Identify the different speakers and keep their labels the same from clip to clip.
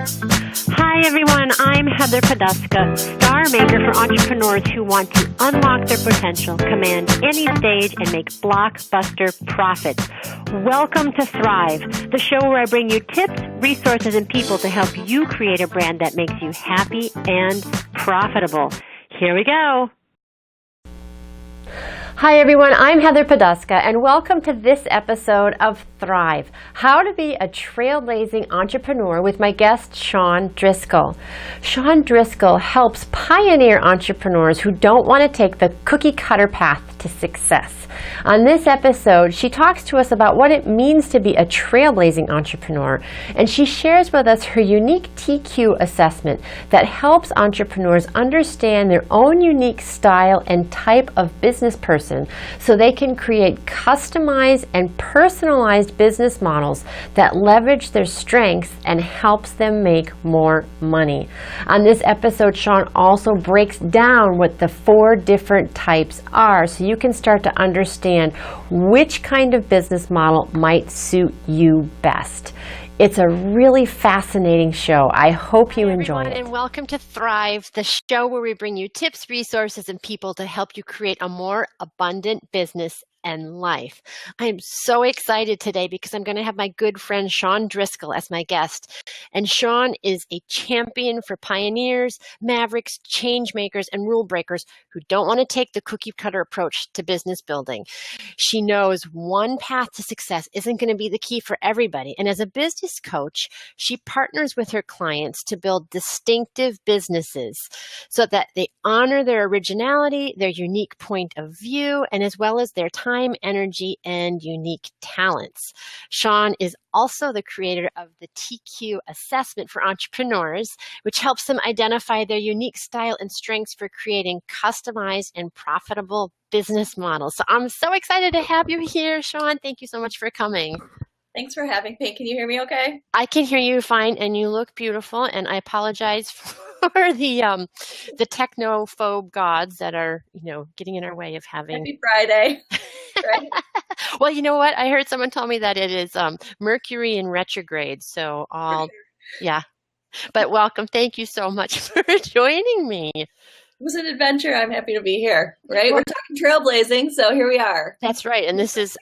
Speaker 1: Hi everyone, I'm Heather Poduska, star maker for entrepreneurs who want to unlock their potential, command any stage, and make blockbuster profits. Welcome to Thrive, the show where I bring you tips, resources, and people to help you create a brand that makes you happy and profitable. Here we go. Hi everyone, I'm Heather Poduska, and welcome to this episode of Thrive, How to Be a Trailblazing Entrepreneur with my guest, Shawn Driscoll. Shawn Driscoll helps pioneer entrepreneurs who don't want to take the cookie-cutter path to success. On this episode, she talks to us about what it means to be a trailblazing entrepreneur, and she shares with us her unique TQ assessment that helps entrepreneurs understand their own unique style and type of business person so they can create customized and personalized business models that leverage their strengths and helps them make more money. On this episode, Shawn also breaks down what the 4 different types are so you can start to understand which kind of business model might suit you best. It's a really fascinating show. I hope you enjoy it. And welcome to Thrive, the show where we bring you tips, resources, and people to help you create a more abundant business and life. I am so excited today because I'm going to have my good friend Shawn Driscoll as my guest. And Shawn is a champion for pioneers, mavericks, change makers, and rule breakers who don't want to take the cookie cutter approach to business building. She knows one path to success isn't going to be the key for everybody. And as a business coach, she partners with her clients to build distinctive businesses so that they honor their originality, their unique point of view, and as well as their time, energy, and unique talents. Shawn is also the creator of the TQ assessment for entrepreneurs, which helps them identify their unique style and strengths for creating customized and profitable business models. So I'm so excited to have you here, Shawn. Thank you so much for coming.
Speaker 2: Thanks for having me. Can you hear me okay?
Speaker 1: I can hear you fine, and you look beautiful, and I apologize for the technophobe gods that are, getting in our way of having...
Speaker 2: Happy Friday. Right?
Speaker 1: Well, you know what? I heard someone tell me that it is Mercury in retrograde, so yeah. But welcome. Thank you so much for joining me.
Speaker 2: It was an adventure. I'm happy to be here, right? We're talking trailblazing, so here we are.
Speaker 1: That's right. And this is,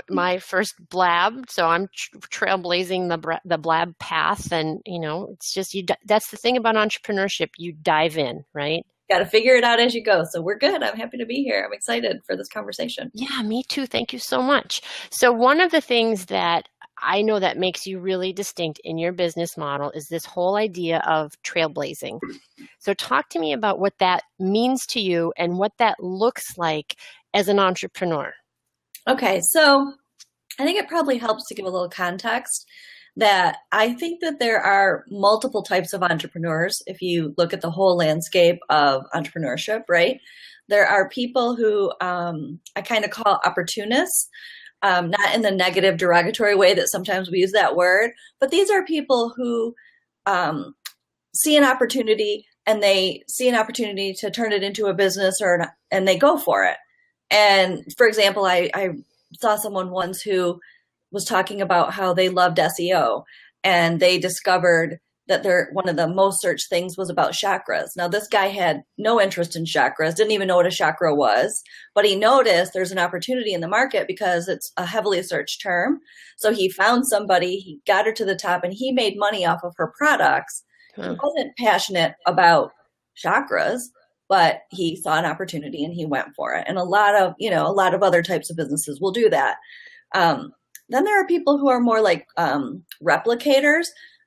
Speaker 1: my first blab, so I'm trailblazing the blab path. And, it's just, that's the thing about entrepreneurship. You dive in, right?
Speaker 2: Got to figure it out as you go. So we're good. I'm happy to be here. I'm excited for this conversation.
Speaker 1: Yeah, me too. Thank you so much. So one of the things that I know that makes you really distinct in your business model is this whole idea of trailblazing. So talk to me about what that means to you and what that looks like as an entrepreneur.
Speaker 2: Okay, so I think it probably helps to give a little context that I think that there are multiple types of entrepreneurs. If you look at the whole landscape of entrepreneurship, right? There are people who I kind of call opportunists. Not in the negative derogatory way that sometimes we use that word, but these are people who see an opportunity and they see an opportunity to turn it into a business and they go for it. And for example, I saw someone once who was talking about how they loved SEO and they discovered that one of the most searched things was about chakras. Now, this guy had no interest in chakras, didn't even know what a chakra was, but he noticed there's an opportunity in the market because it's a heavily searched term. So he found somebody, he got her to the top, and he made money off of her products. He wasn't passionate about chakras, but he saw an opportunity and he went for it. And a lot of other types of businesses will do that. Then there are people who are more like replicators.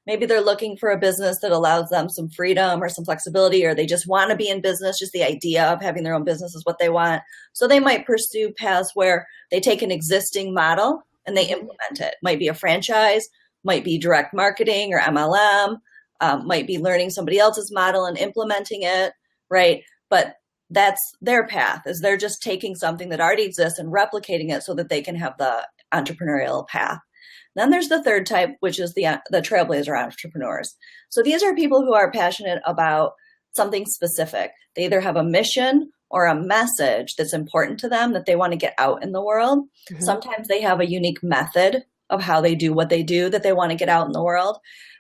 Speaker 2: Maybe they're looking for a business that allows them some freedom or some flexibility, or they just want to be in business. Just the idea of having their own business is what they want. So they might pursue paths where they take an existing model and they implement it. Might be a franchise, might be direct marketing or MLM, might be learning somebody else's model and implementing it, right? But that's their path, is they're just taking something that already exists and replicating it so that they can have the entrepreneurial path. Then there's the third type, which is the trailblazer entrepreneurs. So these are people who are passionate about something specific. They either have a mission or a message that's important to them that they want to get out in the world. Mm-hmm. Sometimes they have a unique method of how they do what they do that they want to get out in the world.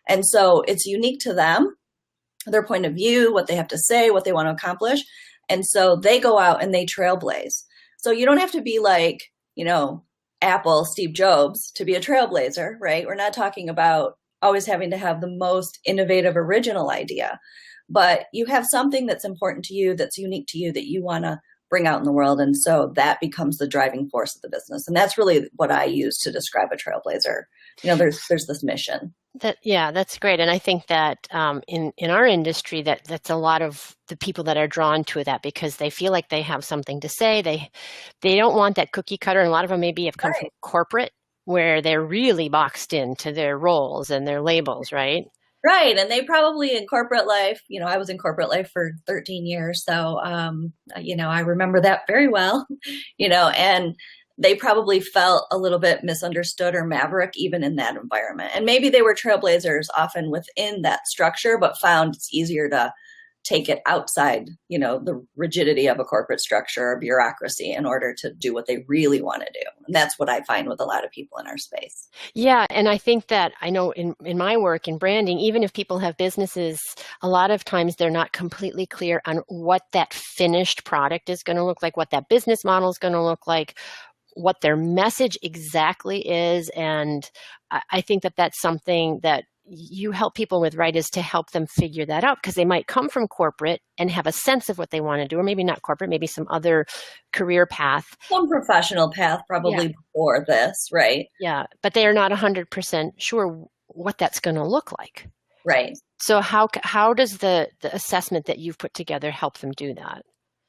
Speaker 2: And so it's unique to them, their point of view, what they have to say, what they want to accomplish. And so they go out and they trailblaze. So you don't have to be like, Apple, Steve Jobs to be a trailblazer, right? We're not talking about always having to have the most innovative, original idea, but you have something that's important to you, that's unique to you, that you want to bring out in the world. And so that becomes the driving force of the business. And that's really what I use to describe a trailblazer. There's this mission.
Speaker 1: That's great. And I think that in our industry, that's a lot of the people that are drawn to that because they feel like they have something to say. They don't want that cookie cutter. And a lot of them maybe have come from corporate where they're really boxed into their roles and their labels, right?
Speaker 2: Right. And they probably in corporate life, I was in corporate life for 13 years. So, I remember that very well, and they probably felt a little bit misunderstood or maverick even in that environment. And maybe they were trailblazers often within that structure, but found it's easier to take it outside, the rigidity of a corporate structure or bureaucracy in order to do what they really want to do. And that's what I find with a lot of people in our space.
Speaker 1: Yeah. And I think that I know in my work in branding, even if people have businesses, a lot of times they're not completely clear on what that finished product is going to look like, what that business model is going to look like, what their message exactly is. And I think that that's something that you help people with, right, is to help them figure that out because they might come from corporate and have a sense of what they want to do, or maybe not corporate, maybe some other career path.
Speaker 2: Some professional path probably before this, right?
Speaker 1: Yeah, but they are not 100% sure what that's going to look like.
Speaker 2: Right.
Speaker 1: So how does the assessment that you've put together help them do that?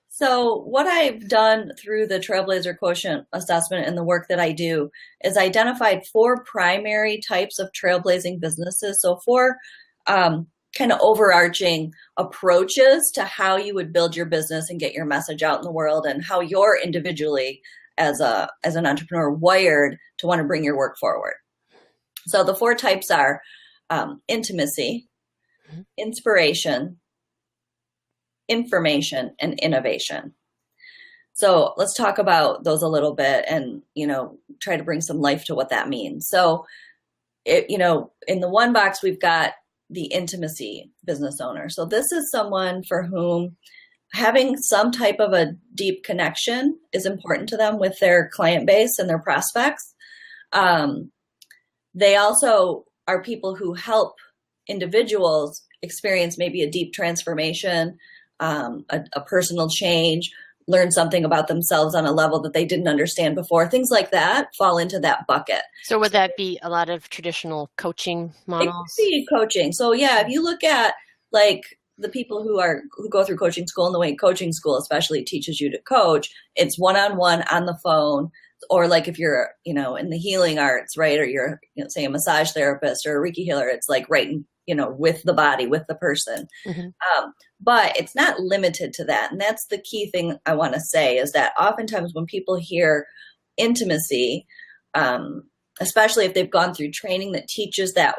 Speaker 2: So what I've done through the Trailblazer Quotient assessment and the work that I do is identified 4 primary types of trailblazing businesses. So 4 kind of overarching approaches to how you would build your business and get your message out in the world and how you're individually as an entrepreneur wired to want to bring your work forward. So the 4 types are intimacy, inspiration, information, and innovation. So let's talk about those a little bit and, try to bring some life to what that means. So, in the one box, we've got the intimacy business owner. So this is someone for whom having some type of a deep connection is important to them with their client base and their prospects. They also are people who help individuals experience maybe a deep transformation, a personal change, learn something about themselves on a level that they didn't understand before. Things like that fall into that bucket.
Speaker 1: So would that be a lot of traditional coaching models?
Speaker 2: It could be coaching. So if you look at like the people who go through coaching school and the way coaching school especially teaches you to coach, it's one-on-one on the phone. Or like if you're, in the healing arts, right? Or you're, say a massage therapist or a Reiki healer, it's like right in, with the body, with the person. Mm-hmm. But it's not limited to that. And that's the key thing I want to say is that oftentimes when people hear intimacy, especially if they've gone through training that teaches that,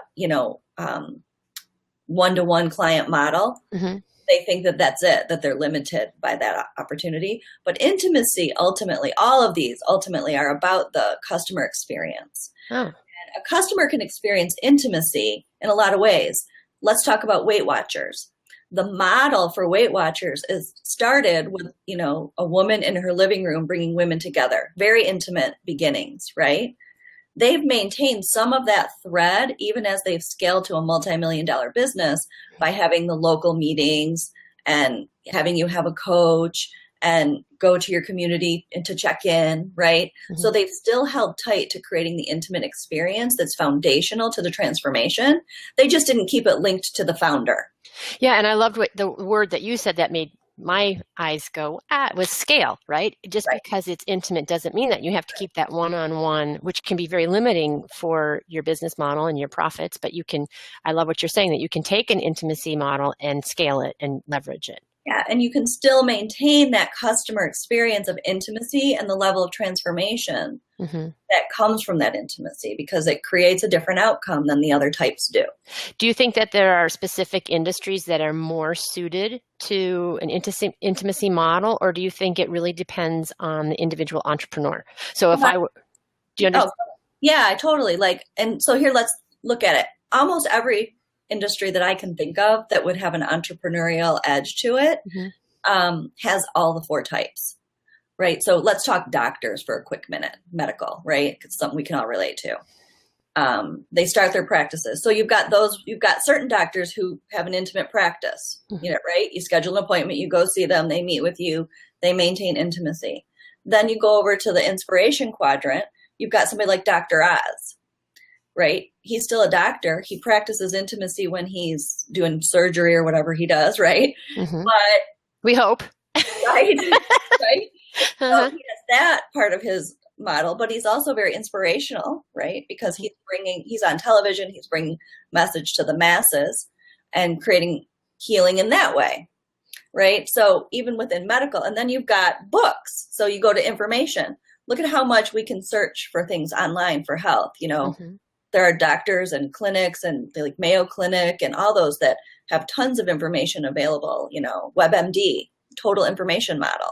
Speaker 2: one-to-one client model, mm-hmm. they think that that's it, that they're limited by that opportunity. But intimacy, ultimately, all of these ultimately are about the customer experience. Oh. And a customer can experience intimacy in a lot of ways. Let's talk about Weight Watchers. The model for Weight Watchers is started with, a woman in her living room bringing women together, very intimate beginnings, right? They've maintained some of that thread even as they've scaled to a multi-million-dollar business by having the local meetings and having you have a coach and go to your community and to check in, right? Mm-hmm. So they've still held tight to creating the intimate experience that's foundational to the transformation. They just didn't keep it linked to the founder.
Speaker 1: Yeah, and I loved the word that you said that made my eyes go, was scale, right? Just right. Because it's intimate doesn't mean that you have to keep that one-on-one, which can be very limiting for your business model and your profits. But I love what you're saying, that you can take an intimacy model and scale it and leverage it.
Speaker 2: Yeah, and you can still maintain that customer experience of intimacy and the level of transformation mm-hmm. that comes from that intimacy because it creates a different outcome than the other types do.
Speaker 1: Do you think that there are specific industries that are more suited to an intimacy model, or do you think it really depends on the individual entrepreneur? So if do you understand?
Speaker 2: Yeah, totally. Like, and so here, let's look at it. Almost every industry that I can think of that would have an entrepreneurial edge to it has all the four types, right? So let's talk doctors for a quick minute, medical, right? It's something we can all relate to. They start their practices. So you've got certain doctors who have an intimate practice, right? You schedule an appointment, you go see them, they meet with you, they maintain intimacy. Then you go over to the inspiration quadrant. You've got somebody like Dr. Oz, right? He's still a doctor. He practices intimacy when he's doing surgery or whatever he does, right? But
Speaker 1: we hope.
Speaker 2: Right? Right? So he has that part of his model, but he's also very inspirational, right? Because he's on television, he's bringing message to the masses and creating healing in that way, right? So even within medical, and then you've got books. So you go to information. Look at how much we can search for things online for health. There are doctors and clinics and like Mayo Clinic and all those that have tons of information available, WebMD, total information model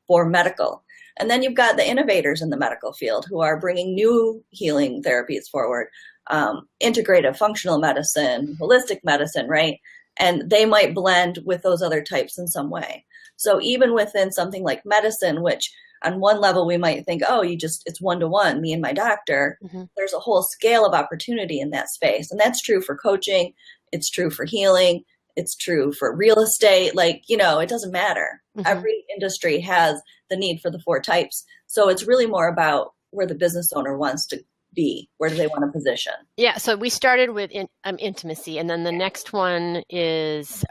Speaker 2: for medical. And then you've got the innovators in the medical field who are bringing new healing therapies forward, integrative functional medicine, holistic medicine, right? And they might blend with those other types in some way. So even within something like medicine, which on one level we might think, oh, it's one-to-one, me and my doctor, there's a whole scale of opportunity in that space. And that's true for coaching. It's true for healing. It's true for real estate. Like, it doesn't matter. Every industry has the need for the four types. So it's really more about where the business owner wants to be. Where do they want to position? Yeah.
Speaker 1: So we started with intimacy, and then the next one is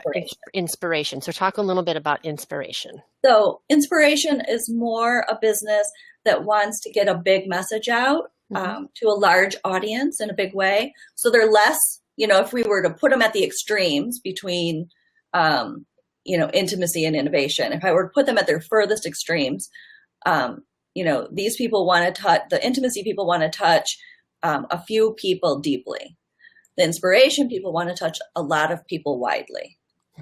Speaker 1: inspiration. So talk a little bit about inspiration.
Speaker 2: So inspiration is more a business that wants to get a big message out to a large audience in a big way. So they're less, if we were to put them at the extremes between, intimacy and innovation, if I were to put them at their furthest extremes, these people want to touch, the intimacy people want to touch a few people deeply. The inspiration people want to touch a lot of people widely,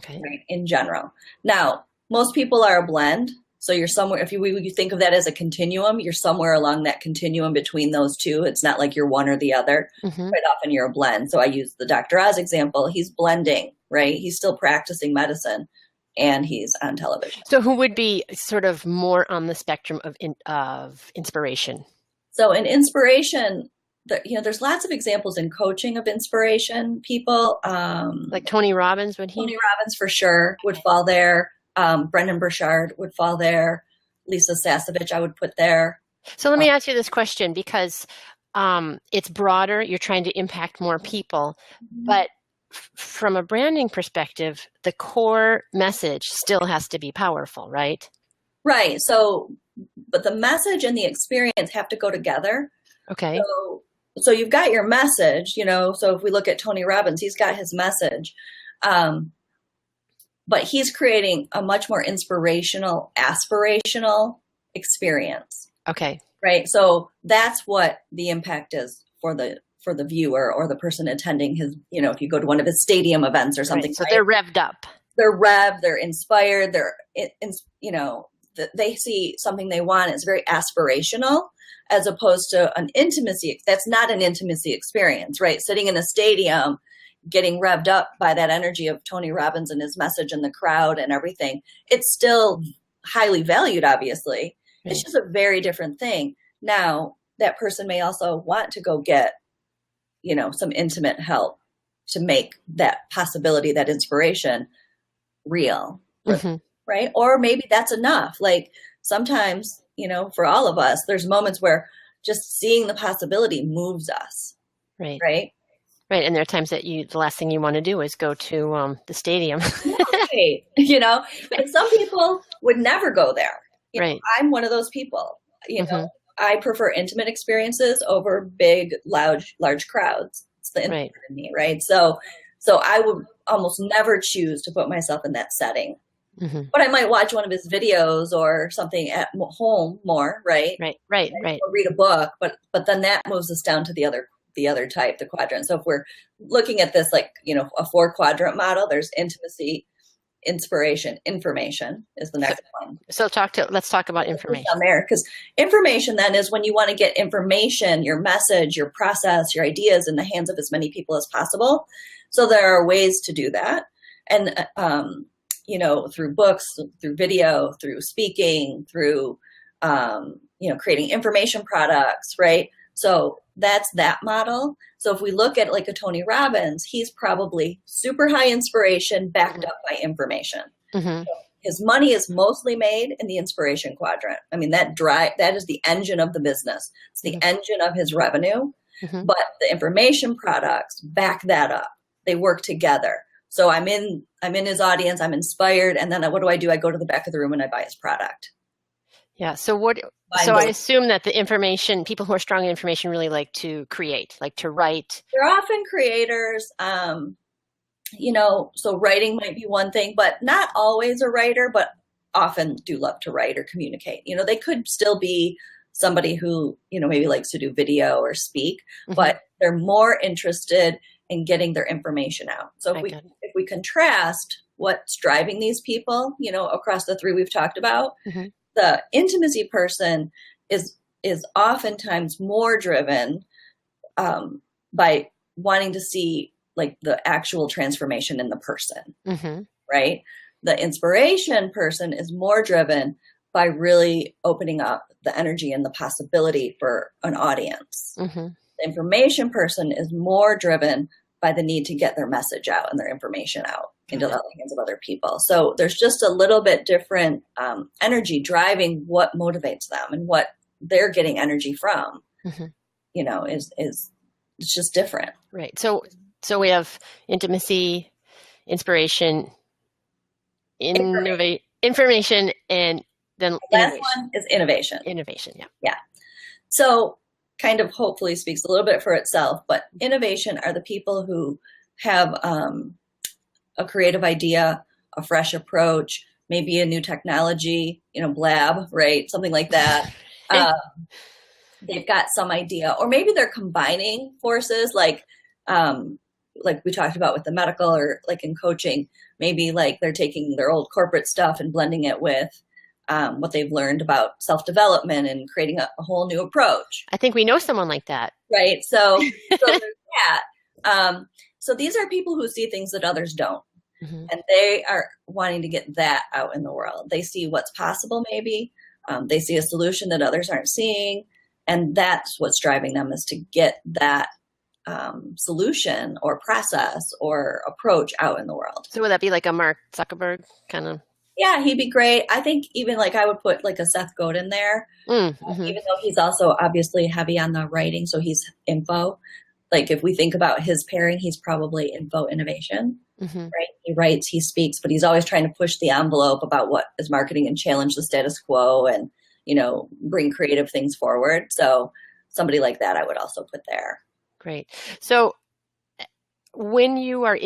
Speaker 2: right, in general. Now, most people are a blend. So you're somewhere, if you think of that as a continuum, you're somewhere along that continuum between those two. It's not like you're one or the other. Quite often you're a blend. So I use the Dr. Oz example. He's blending, right? He's still practicing medicine and he's on television.
Speaker 1: So who would be sort of more on the spectrum of inspiration?
Speaker 2: So in inspiration, there's lots of examples in coaching of inspiration people.
Speaker 1: Like Tony Robbins, Tony
Speaker 2: Robbins for sure would fall there. Brendan Burchard would fall there. Lisa Sasevich I would put there.
Speaker 1: So let me ask you this question, because it's broader. You're trying to impact more people. But from a branding perspective, the core message still has to be powerful, right?
Speaker 2: Right. So, but the message and the experience have to go together.
Speaker 1: Okay.
Speaker 2: So you've got your message, so if we look at Tony Robbins, he's got his message. But he's creating a much more inspirational, aspirational experience.
Speaker 1: Okay.
Speaker 2: Right. So that's what the impact is for the viewer or the person attending his, if you go to one of his stadium events or something.
Speaker 1: Right. So they're revved up.
Speaker 2: They're revved, they're inspired, they see something they want. It's very aspirational as opposed to an intimacy. That's not an intimacy experience, right? Sitting in a stadium, getting revved up by that energy of Tony Robbins and his message and the crowd and everything. It's still highly valued, obviously. Right. It's just a very different thing. Now, that person may also want to go get, some intimate help to make that possibility, that inspiration real, right? Or maybe that's enough. Like sometimes, for all of us, there's moments where just seeing the possibility moves us.
Speaker 1: Right.
Speaker 2: Right.
Speaker 1: Right. And there are times that the last thing you want to do is go to the stadium.
Speaker 2: Right. And some people would never go there.
Speaker 1: Right.
Speaker 2: I'm one of those people, I prefer intimate experiences over big, large crowds. It's the introvert in me. Right. So I would almost never choose to put myself in that setting. But I might watch one of his videos or something at home more. Right.
Speaker 1: Right.
Speaker 2: Or read a book, but then that moves us down to the other type, the quadrant. So if we're looking at this, like, a 4-quadrant model, there's intimacy, inspiration. Information is the next one.
Speaker 1: So let's talk about information.
Speaker 2: On there, because information then is when you want to get information, your message, your process, your ideas in the hands of as many people as possible. So there are ways to do that. And, through books, through video, through speaking, through, creating information products, right? So that's that model. So if we look at like a Tony Robbins, he's probably super high inspiration backed up by information.
Speaker 1: Mm-hmm.
Speaker 2: So his money is mostly made in the inspiration quadrant. I mean, that is the engine of the business. It's the engine of his revenue, but the information products back that up. They work together. So I'm in his audience, I'm inspired. And then what do? I go to the back of the room and I buy his product.
Speaker 1: Yeah. So I assume that the information, people who are strong in information really like to create, like to write.
Speaker 2: They're often creators. So writing might be one thing, but not always a writer, but often do love to write or communicate. They could still be somebody who, maybe likes to do video or speak, but they're more interested in getting their information out. So if we contrast what's driving these people, across the three we've talked about, the intimacy person is oftentimes more driven by wanting to see like the actual transformation in the person, right? The inspiration person is more driven by really opening up the energy and the possibility for an audience. The information person is more driven by the need to get their message out and their information out into the hands of other people. So there's just a little bit different energy driving what motivates them, and what they're getting energy from, is it's just different.
Speaker 1: Right. So we have intimacy, inspiration, information, and then
Speaker 2: the last one is innovation.
Speaker 1: Innovation, yeah.
Speaker 2: Yeah. So kind of hopefully speaks a little bit for itself, but innovation are the people who have a creative idea, a fresh approach, maybe a new technology, blab, right? Something like that. They've got some idea, or maybe they're combining forces, like we talked about with the medical, or like in coaching, maybe like they're taking their old corporate stuff and blending it with what they've learned about self-development and creating a whole new approach.
Speaker 1: I think we know someone like that.
Speaker 2: Right. So there's that. So these are people who see things that others don't. And they are wanting to get that out in the world. They see what's possible, maybe. They see a solution that others aren't seeing. And that's what's driving them, is to get that solution or process or approach out in the world.
Speaker 1: So would that be like a Mark Zuckerberg kind of?
Speaker 2: Yeah, he'd be great. I think even like I would put like a Seth Godin there, even though he's also obviously heavy on the writing. So he's info. Like if we think about his pairing, he's probably info innovation, right? He writes, he speaks, but he's always trying to push the envelope about what is marketing and challenge the status quo and, bring creative things forward. So somebody like that I would also put there.
Speaker 1: Great. So when you are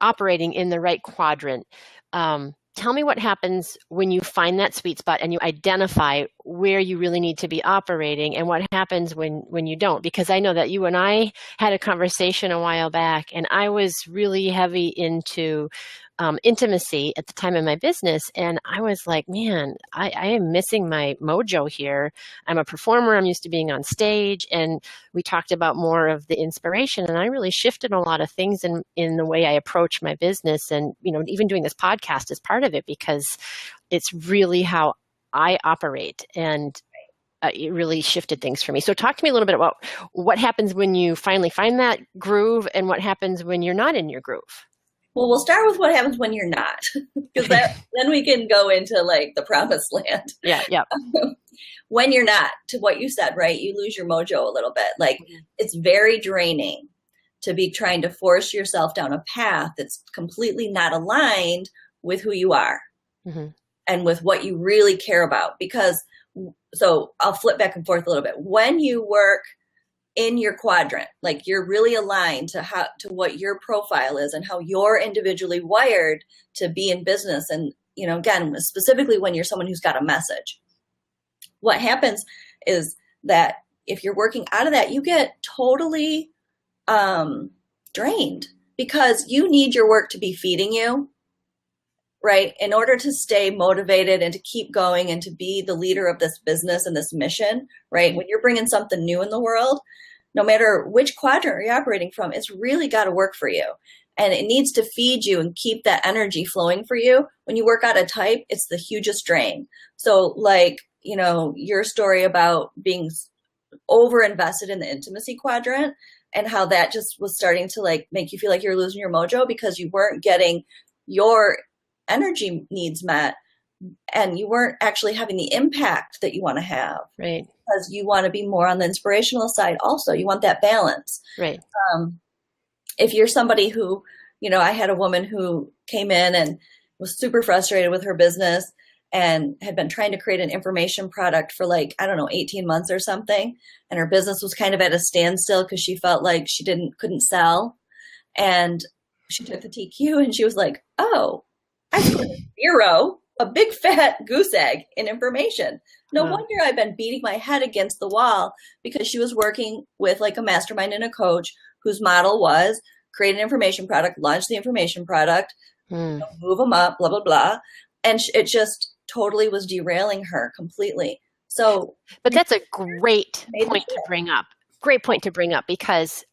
Speaker 1: operating in the right quadrant, tell me what happens when you find that sweet spot and you identify where you really need to be operating, and what happens when you don't. Because I know that you and I had a conversation a while back, and I was really heavy into intimacy at the time in my business. And I was like, man, I am missing my mojo here. I'm a performer. I'm used to being on stage. And we talked about more of the inspiration. And I really shifted a lot of things in the way I approach my business. And, even doing this podcast is part of it, because it's really how I operate. And it really shifted things for me. So talk to me a little bit about what happens when you finally find that groove, and what happens when you're not in your groove.
Speaker 2: Well, we'll start with what happens when you're not, because then we can go into like the promised land.
Speaker 1: Yeah.
Speaker 2: When you're not, to what you said, right? You lose your mojo a little bit. Like it's very draining to be trying to force yourself down a path that's completely not aligned with who you are and with what you really care about. So I'll flip back and forth a little bit. When you work in your quadrant, like you're really aligned to what your profile is and how you're individually wired to be in business. And, again, specifically when you're someone who's got a message, what happens is that if you're working out of that, you get totally drained, because you need your work to be feeding you, right? In order to stay motivated and to keep going and to be the leader of this business and this mission, right? When you're bringing something new in the world, no matter which quadrant you're operating from, it's really got to work for you. And it needs to feed you and keep that energy flowing for you. When you work out a type, it's the hugest drain. So like, you know, your story about being over invested in the intimacy quadrant and how that just was starting to like make you feel like you're losing your mojo because you weren't getting your energy needs met and you weren't actually having the impact that you want to have.
Speaker 1: Right.
Speaker 2: Because you want to be more on the inspirational side also. You want that balance.
Speaker 1: Right.
Speaker 2: If you're somebody who, you know, I had a woman who came in and was super frustrated with her business and had been trying to create an information product for like, I don't know, 18 months or something. And her business was kind of at a standstill because she felt like she couldn't sell. And she took the TQ and she was like, oh, I scored a 0, a big fat goose egg in information. No wonder I've been beating my head against the wall, because she was working with like a mastermind and a coach whose model was create an information product, launch the information product, move them up, blah, blah, blah. And it just totally was derailing her completely. So,
Speaker 1: but that's a great point to bring up. Great point to bring up, because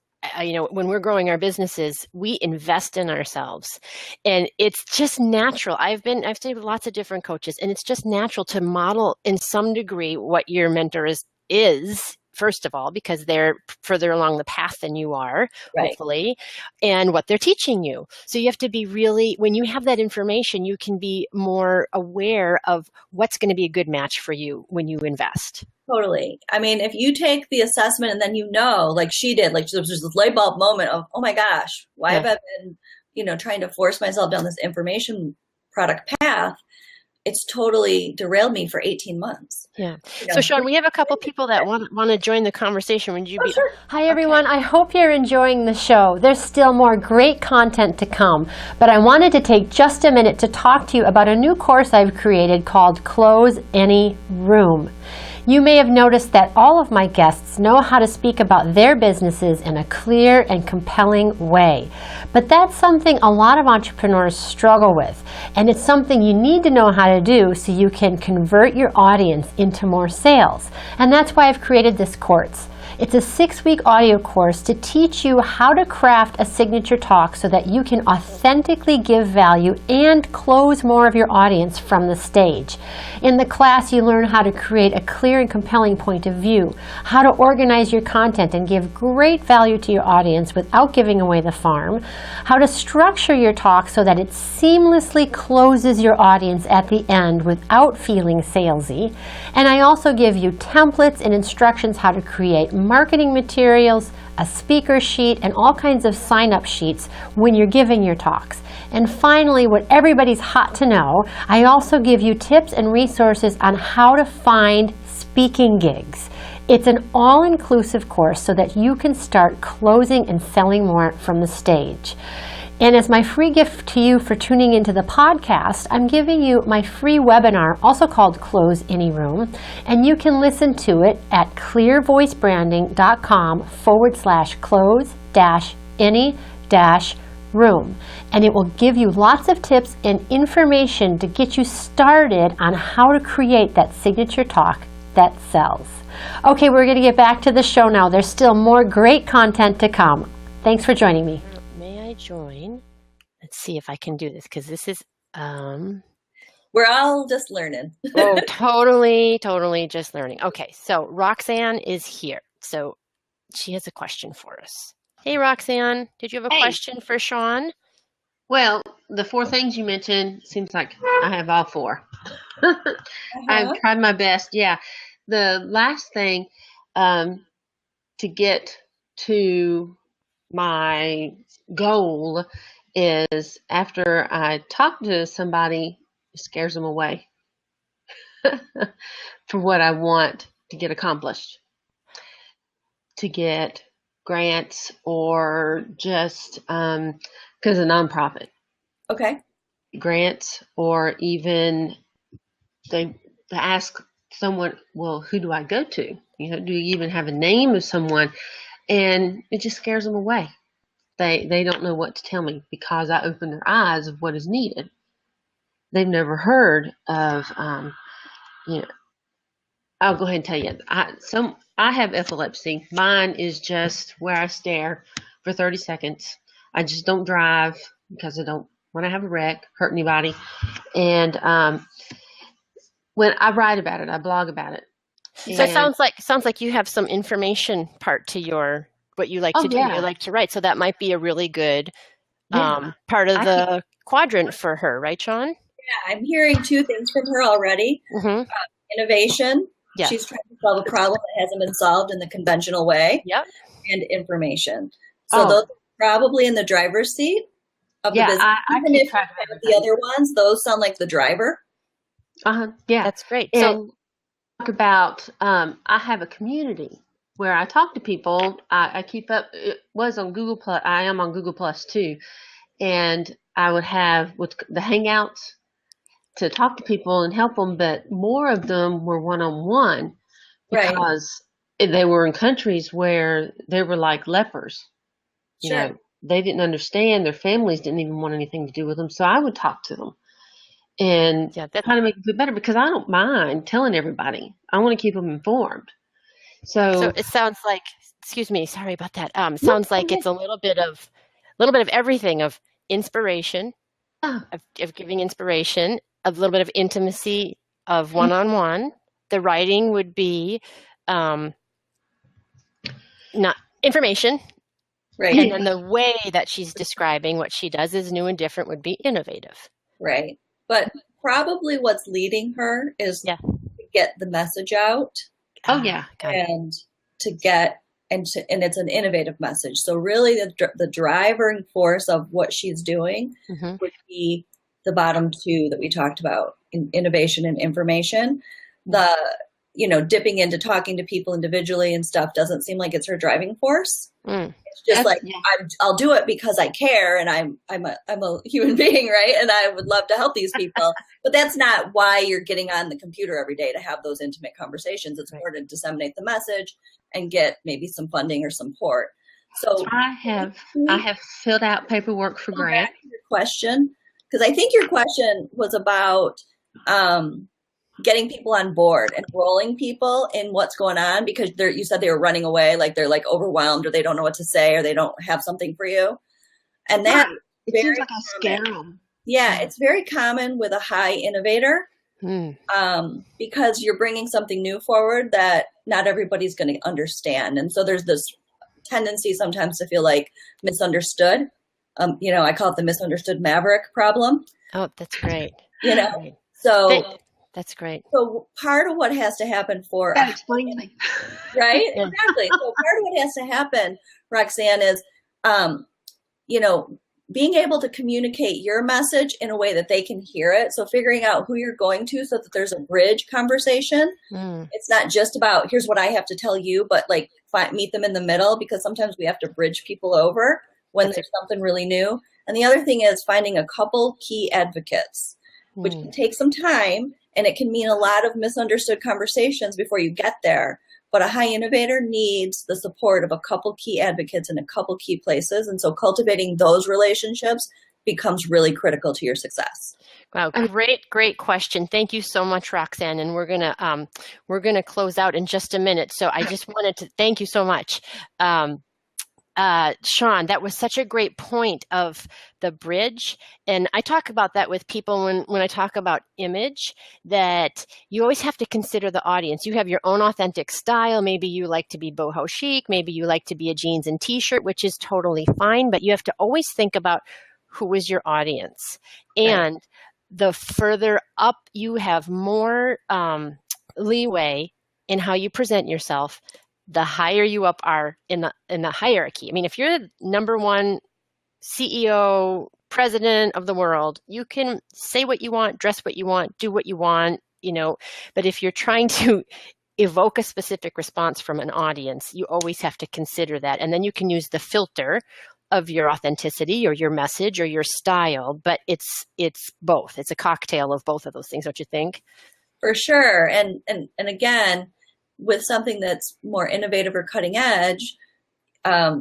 Speaker 1: you know, when we're growing our businesses, we invest in ourselves, and it's just natural. I've stayed with lots of different coaches, and it's just natural to model in some degree what your mentor is first of all, because they're further along the path than you are, right, hopefully, and what they're teaching you. So you have to be really, when you have that information, you can be more aware of what's going to be a good match for you when you invest.
Speaker 2: Totally. I mean, if you take the assessment and then you know, like she did, like there was this light bulb moment of, oh my gosh, why have I been, you know, trying to force myself down this information product path? It's totally derailed me for 18 months.
Speaker 1: Yeah. You know? So Sean, we have a couple people that want to join the conversation. Would you be?
Speaker 2: Sure.
Speaker 1: Hi, everyone. Okay. I hope you're enjoying the show. There's still more great content to come, but I wanted to take just a minute to talk to you about a new course I've created called Close Any Room. You may have noticed that all of my guests know how to speak about their businesses in a clear and compelling way. But that's something a lot of entrepreneurs struggle with, and it's something you need to know how to do so you can convert your audience into more sales. And that's why I've created this course. It's a 6-week audio course to teach you how to craft a signature talk so that you can authentically give value and close more of your audience from the stage. In the class, you learn how to create a clear and compelling point of view, how to organize your content and give great value to your audience without giving away the farm, how to structure your talk so that it seamlessly closes your audience at the end without feeling salesy. And I also give you templates and instructions how to create marketing materials, a speaker sheet, and all kinds of sign-up sheets when you're giving your talks. And finally, what everybody's hot to know, I also give you tips and resources on how to find speaking gigs. It's an all-inclusive course so that you can start closing and selling more from the stage. And as my free gift to you for tuning into the podcast, I'm giving you my free webinar, also called Close Any Room, and you can listen to it at clearvoicebranding.com/close-any-room. And it will give you lots of tips and information to get you started on how to create that signature talk that sells. Okay, we're going to get back to the show now. There's still more great content to come. Thanks for joining me. Join. Let's see if I can do this, because this is
Speaker 2: we're all just learning.
Speaker 1: Oh, totally just learning. Okay, so Roxanne is here, so she has a question for us. Hey Roxanne, did you have a question for Sean?
Speaker 3: Well, the 4 things you mentioned seems like I have all 4. I've tried my best. Yeah, the last thing to get to my goal is, after I talk to somebody, it scares them away for what I want to get accomplished, to get grants, or just because a nonprofit.
Speaker 2: Okay.
Speaker 3: Grants, or even they ask someone, well, who do I go to? You know, do you even have a name of someone? And it just scares them away. They don't know what to tell me, because I open their eyes of what is needed. they've never heard of, you know, I'll go ahead and tell you. I have epilepsy. Mine is just where I stare for 30 seconds. I just don't drive because I don't want to have a wreck, hurt anybody. And when I write about it, I blog about it.
Speaker 1: So it sounds like you have some information part to your what you like to do.
Speaker 3: Yeah.
Speaker 1: You like to write, so that might be a really good part of the quadrant for her, right, Sean?
Speaker 2: Yeah, I'm hearing two things from her already.
Speaker 1: Mm-hmm.
Speaker 2: Innovation.
Speaker 1: Yes.
Speaker 2: She's trying to solve a problem that hasn't been solved in the conventional way.
Speaker 1: Yep.
Speaker 2: And information. So those are probably in the driver's seat of the business. Even if the other ones, those sound like the driver.
Speaker 3: Yeah.
Speaker 1: That's great.
Speaker 3: And
Speaker 1: so
Speaker 3: talk about, I have a community where I talk to people. I keep up. It was on Google Plus. I am on Google Plus too. And I would have with the Hangouts to talk to people and help them, but more of them were one-on-one because they were in countries where they were like lepers. You know, they didn't understand. Their families didn't even want anything to do with them. So I would talk to them and try to make them feel better because I don't mind telling everybody. I want to keep them informed. So
Speaker 1: it sounds like, excuse me, sorry about that. Sounds like it's a little bit of everything, of inspiration, of giving inspiration, a little bit of intimacy, of one-on-one. The writing would be not information.
Speaker 2: Right.
Speaker 1: And then the way that she's describing what she does is new and different would be innovative.
Speaker 2: Right. But probably what's leading her is to get the message out. And to get and it's an innovative message. So really the driving force of what she's doing would be the bottom two that we talked about, in innovation and information. The, dipping into talking to people individually and stuff doesn't seem like it's her driving force. It's just I'll do it because I care and I'm a human being, right? And I would love to help these people. But that's not why you're getting on the computer every day, to have those intimate conversations. It's more to disseminate the message and get maybe some funding or support. So
Speaker 3: I have filled out paperwork for grant.
Speaker 2: Your question, because I think your question was about getting people on board, enrolling people in what's going on, because you said they were running away, like they're like overwhelmed, or they don't know what to say, or they don't have something for you. And that
Speaker 3: it seems like I scare them.
Speaker 2: Yeah, it's very common with a high innovator because you're bringing something new forward that not everybody's going to understand. And so there's this tendency sometimes to feel like misunderstood. I call it the misunderstood maverick problem.
Speaker 1: Oh, that's great.
Speaker 2: So
Speaker 1: that's great.
Speaker 2: So part of what has to happen for
Speaker 3: explaining,
Speaker 2: right? Exactly. So part of what has to happen, Roxanne, is being able to communicate your message in a way that they can hear it. So figuring out who you're going to so that there's a bridge conversation. It's not just about here's what I have to tell you, but like meet them in the middle, because sometimes we have to bridge people over when there's something really new. And the other thing is finding a couple key advocates, which can take some time, and it can mean a lot of misunderstood conversations before you get there. But a high innovator needs the support of a couple key advocates in a couple key places. And so cultivating those relationships becomes really critical to your success.
Speaker 1: Wow, great question. Thank you so much, Roxanne. And we're gonna close out in just a minute. So I just wanted to thank you so much. Sean, that was such a great point of the bridge. And I talk about that with people when I talk about image, that you always have to consider the audience. You have your own authentic style. Maybe you like to be boho chic. Maybe you like to be a jeans and t-shirt, which is totally fine. But you have to always think about who is your audience. And the further up you have more leeway in how you present yourself, the higher you up are in the hierarchy. I mean, if you're the number one CEO, president of the world, you can say what you want, dress what you want, do what you want, but if you're trying to evoke a specific response from an audience, you always have to consider that. And then you can use the filter of your authenticity or your message or your style, but it's both. It's a cocktail of both of those things, don't you think?
Speaker 2: For sure. And again, with something that's more innovative or cutting edge,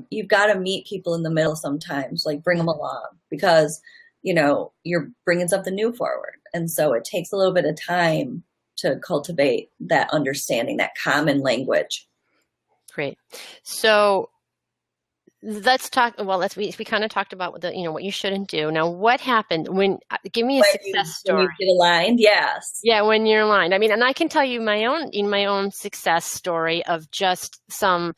Speaker 2: you've got to meet people in the middle sometimes, like bring them along, because, you're bringing something new forward. And so it takes a little bit of time to cultivate that understanding, that common language.
Speaker 1: Great. So let's talk. Well, we kind of talked about what you shouldn't do. Now, what happened when? Give me a success story.
Speaker 2: When you get aligned, yes.
Speaker 1: Yeah, when you're aligned. I mean, and I can tell you my own success story of just some.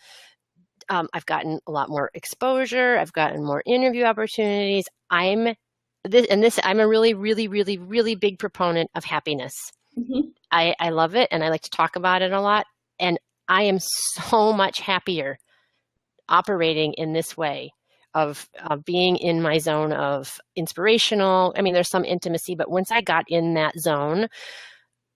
Speaker 1: I've gotten a lot more exposure. I've gotten more interview opportunities. I'm a really, really, really, really big proponent of happiness.
Speaker 2: Mm-hmm.
Speaker 1: I love it, and I like to talk about it a lot. And I am so much happier operating in this way of being in my zone of inspirational. I mean, there's some intimacy, but once I got in that zone,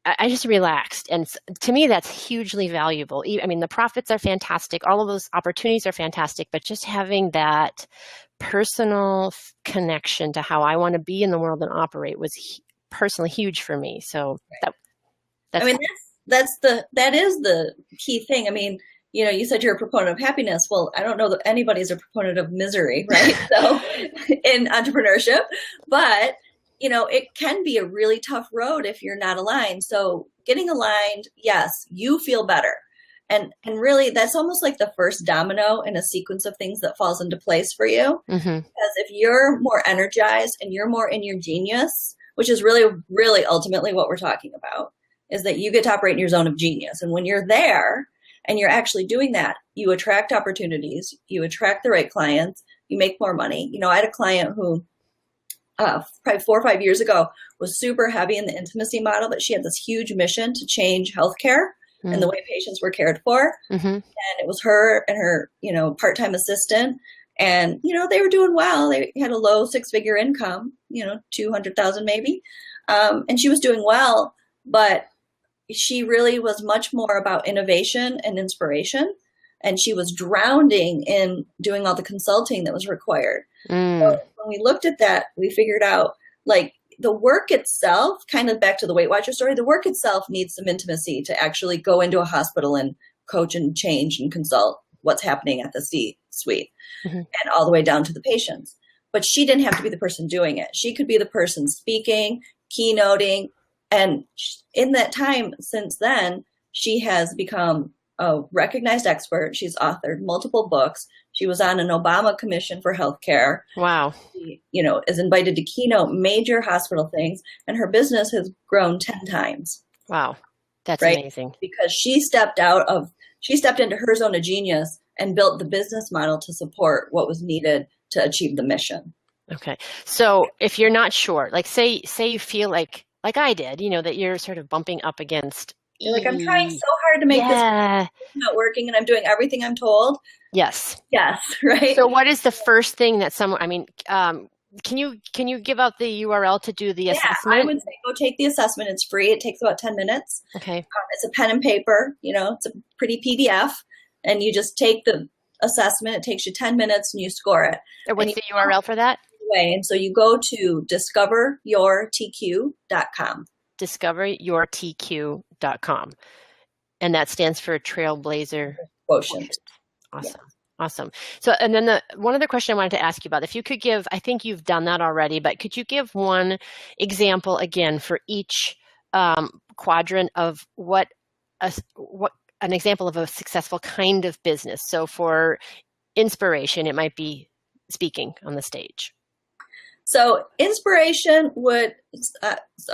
Speaker 1: I just relaxed. And to me, that's hugely valuable. I mean, the profits are fantastic. All of those opportunities are fantastic, but just having that personal connection to how I want to be in the world and operate was personally huge for me. So that's,
Speaker 2: I mean, that is the key thing. I mean, you said you're a proponent of happiness. Well, I don't know that anybody's a proponent of misery, right? So in entrepreneurship, but it can be a really tough road if you're not aligned. So getting aligned, yes, you feel better. And really that's almost like the first domino in a sequence of things that falls into place for you.
Speaker 1: Mm-hmm.
Speaker 2: Because if you're more energized and you're more in your genius, which is really, really ultimately what we're talking about, is that you get to operate in your zone of genius. And when you're there, and you're actually doing that, you attract opportunities, you attract the right clients, you make more money. I had a client who probably 4 or 5 years ago was super heavy in the intimacy model, but she had this huge mission to change healthcare and the way patients were cared for.
Speaker 1: Mm-hmm.
Speaker 2: And it was her and her, part-time assistant. And, they were doing well. They had a low 6-figure income, 200,000 maybe. And she was doing well, but she really was much more about innovation and inspiration. And she was drowning in doing all the consulting that was required. So when we looked at that, we figured out like the work itself, kind of back to the Weight Watcher story, the work itself needs some intimacy to actually go into a hospital and coach and change and consult what's happening at the C-suite and all the way down to the patients. But she didn't have to be the person doing it. She could be the person speaking, keynoting. And in that time since then, she has become a recognized expert. She's authored multiple books. She was on an Obama Commission for Healthcare.
Speaker 1: Wow.
Speaker 2: She, is invited to keynote major hospital things, and her business has grown 10 times.
Speaker 1: Wow. That's
Speaker 2: right?
Speaker 1: Amazing.
Speaker 2: Because she stepped into her zone of genius and built the business model to support what was needed to achieve the mission.
Speaker 1: Okay. So if you're not sure, like say you feel like I did, that you're sort of bumping up against.
Speaker 2: You're like, I'm trying so hard to make this not working and I'm doing everything I'm told.
Speaker 1: Yes.
Speaker 2: Yes. Right.
Speaker 1: So what is the first thing that can you give out the URL to do the assessment?
Speaker 2: I would say go take the assessment. It's free. It takes about 10 minutes.
Speaker 1: Okay.
Speaker 2: It's a pen and paper, it's a pretty PDF, and you just take the assessment. It takes you 10 minutes and you score it.
Speaker 1: What's the URL for that?
Speaker 2: And so you go to discoveryourtq.com.
Speaker 1: Discoveryourtq.com. And that stands for Trailblazer
Speaker 2: Quotient.
Speaker 1: Awesome. Yeah. Awesome. So, and then one other question I wanted to ask you about, if you could give, I think you've done that already, but could you give one example again for each quadrant of what an example of a successful kind of business? So for inspiration, it might be speaking on the stage.
Speaker 2: So inspiration would,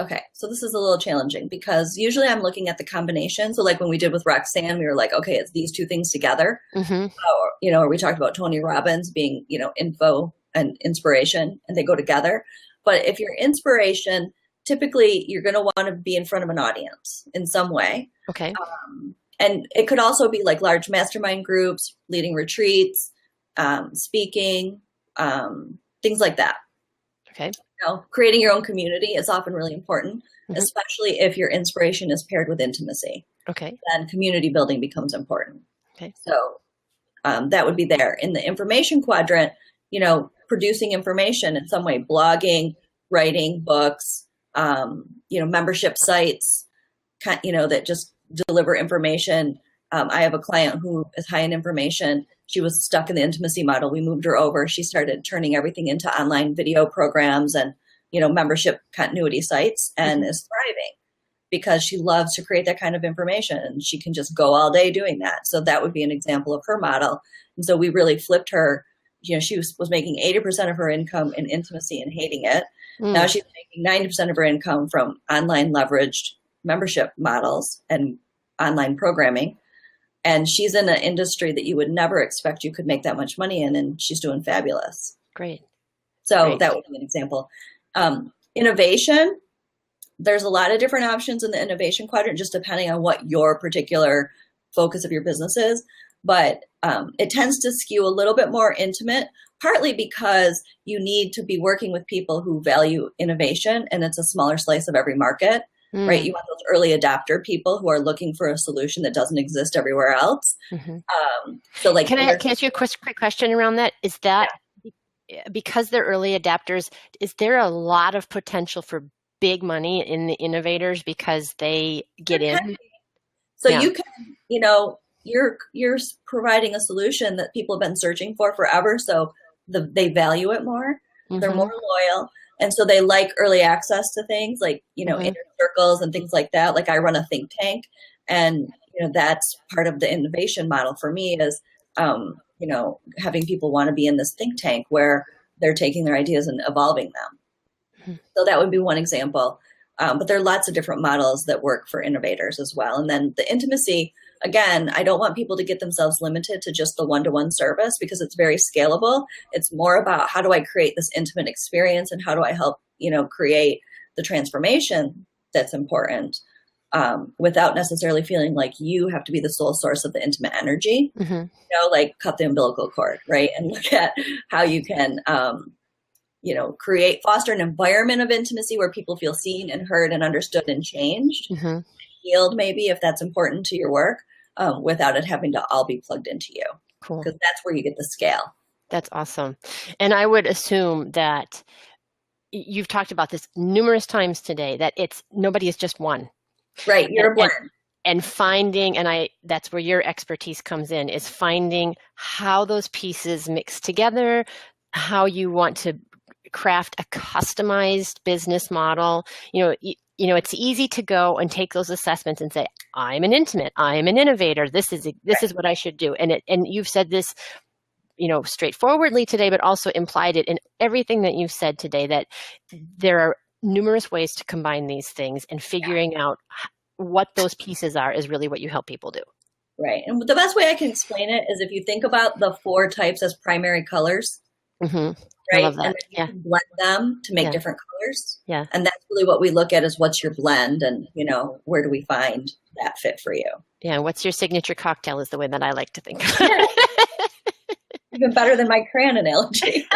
Speaker 2: okay, so this is a little challenging because usually I'm looking at the combination. So like when we did with Roxanne, we were like, okay, it's these two things together. Or we talked about Tony Robbins being, info and inspiration, and they go together. But if you're inspiration, typically you're going to want to be in front of an audience in some way.
Speaker 1: Okay.
Speaker 2: And it could also be like large mastermind groups, leading retreats, speaking, things like that.
Speaker 1: Okay.
Speaker 2: Creating your own community is often really important, especially if your inspiration is paired with intimacy.
Speaker 1: Okay.
Speaker 2: Then community building becomes important.
Speaker 1: Okay.
Speaker 2: So that would be there. In the information quadrant, producing information in some way, blogging, writing books, membership sites, that just deliver information. I have a client who is high in information. She was stuck in the intimacy model. We moved her over. She started turning everything into online video programs and, membership continuity sites and is thriving because she loves to create that kind of information and she can just go all day doing that. So that would be an example of her model. And so we really flipped her. She was making 80% of her income in intimacy and hating it. Now she's making 90% of her income from online leveraged membership models and online programming. And she's in an industry that you would never expect you could make that much money in, and she's doing fabulous.
Speaker 1: Great.
Speaker 2: So
Speaker 1: Great.
Speaker 2: that would be an example. Innovation, there's a lot of different options in the innovation quadrant, just depending on what your particular focus of your business is. But it tends to skew a little bit more intimate, partly because you need to be working with people who value innovation, and it's a smaller slice of every market. Right? You want those early adopter people who are looking for a solution that doesn't exist everywhere else. So like,
Speaker 1: can I ask you a quick question around that? Is that because they're early adapters, is there a lot of potential for big money in the innovators because they get in?
Speaker 2: So you can, you're providing a solution that people have been searching for forever. So they value it more. They're more loyal. And so they like early access to things like, inner circles and things like that. Like I run a think tank, and, that's part of the innovation model for me is, having people want to be in this think tank where they're taking their ideas and evolving them. So that would be one example. But there are lots of different models that work for innovators as well. And then the intimacy, again, I don't want people to get themselves limited to just the one-to-one service because it's very scalable. It's more about how do I create this intimate experience and how do I help, create the transformation that's important without necessarily feeling like you have to be the sole source of the intimate energy, like cut the umbilical cord, right? And look at how you can, foster an environment of intimacy where people feel seen and heard and understood and changed, healed maybe if that's important to your work, without it having to all be plugged into you.
Speaker 1: Cool.
Speaker 2: Because that's where you get the scale.
Speaker 1: That's awesome. And I would assume that you've talked about this numerous times today, that nobody is just one.
Speaker 2: Right. You're a blend.
Speaker 1: And finding, that's where your expertise comes in, is finding how those pieces mix together, how you want to craft a customized business model. It's easy to go and take those assessments and say, I'm an intimate, I'm an innovator. This is what I should do. And you've said this, straightforwardly today, but also implied it in everything that you've said today, that there are numerous ways to combine these things, and figuring out what those pieces are is really what you help people do.
Speaker 2: Right. And the best way I can explain it is if you think about the 4 types as primary colors. Right.
Speaker 1: I love that.
Speaker 2: And then you can blend them to make different colors.
Speaker 1: Yeah.
Speaker 2: And that's really what we look at, is what's your blend, and, where do we find that fit for you?
Speaker 1: Yeah. What's your signature cocktail is the way that I like to think of it.
Speaker 2: Even better than my crayon analogy.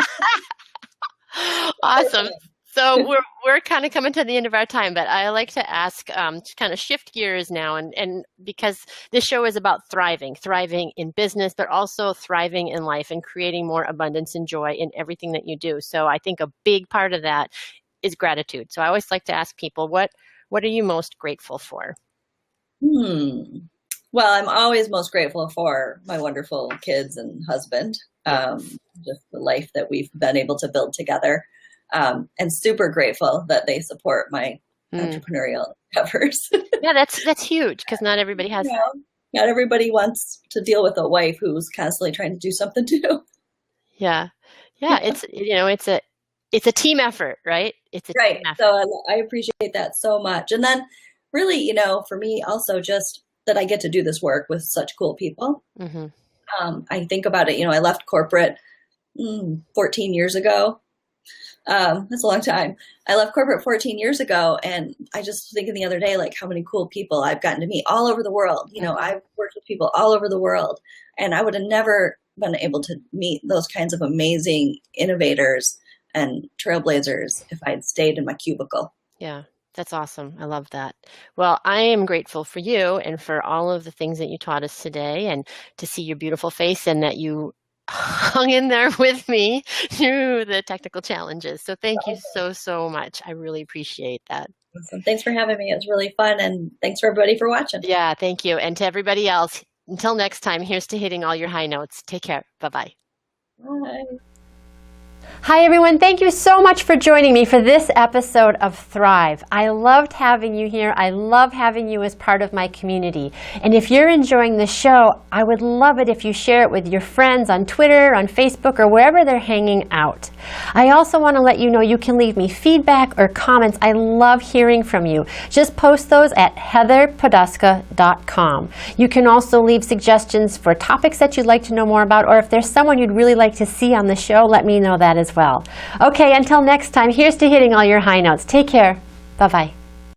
Speaker 1: Awesome. So we're kind of coming to the end of our time, but I like to ask, to kind of shift gears now, and because this show is about thriving in business, but also thriving in life and creating more abundance and joy in everything that you do. So I think a big part of that is gratitude. So I always like to ask people, what are you most grateful for?
Speaker 2: Well, I'm always most grateful for my wonderful kids and husband, just the life that we've been able to build together. And super grateful that they support my entrepreneurial endeavors.
Speaker 1: Yeah, that's huge, because not everybody has that.
Speaker 2: Not everybody wants to deal with a wife who's constantly trying to do something too.
Speaker 1: Yeah. It's a team effort, right? It's a team effort.
Speaker 2: So I appreciate that so much. And then really, for me also, just that I get to do this work with such cool people. I think about it, I left corporate 14 years ago. That's a long time. I left corporate 14 years ago, and I just was thinking the other day, like, how many cool people I've gotten to meet all over the world. I've worked with people all over the world, and I would have never been able to meet those kinds of amazing innovators and trailblazers if I had stayed in my cubicle.
Speaker 1: Yeah, that's awesome. I love that. Well, I am grateful for you and for all of the things that you taught us today, and to see your beautiful face, and that you hung in there with me through the technical challenges. So thank you so much. I really appreciate that.
Speaker 2: Awesome. Thanks for having me. It was really fun. And thanks for everybody for watching.
Speaker 1: Yeah, thank you. And to everybody else, until next time, here's to hitting all your high notes. Take care. Bye-bye.
Speaker 2: Bye.
Speaker 1: Hi everyone, thank you so much for joining me for this episode of Thrive. I loved having you here. I love having you as part of my community. And if you're enjoying the show, I would love it if you share it with your friends on Twitter, on Facebook, or wherever they're hanging out. I also want to let you know you can leave me feedback or comments. I love hearing from you. Just post those at heatherpoduska.com. You can also leave suggestions for topics that you'd like to know more about, or if there's someone you'd really like to see on the show, let me know that as well. Okay, until next time, here's to hitting all your high notes. Take care. Bye-bye.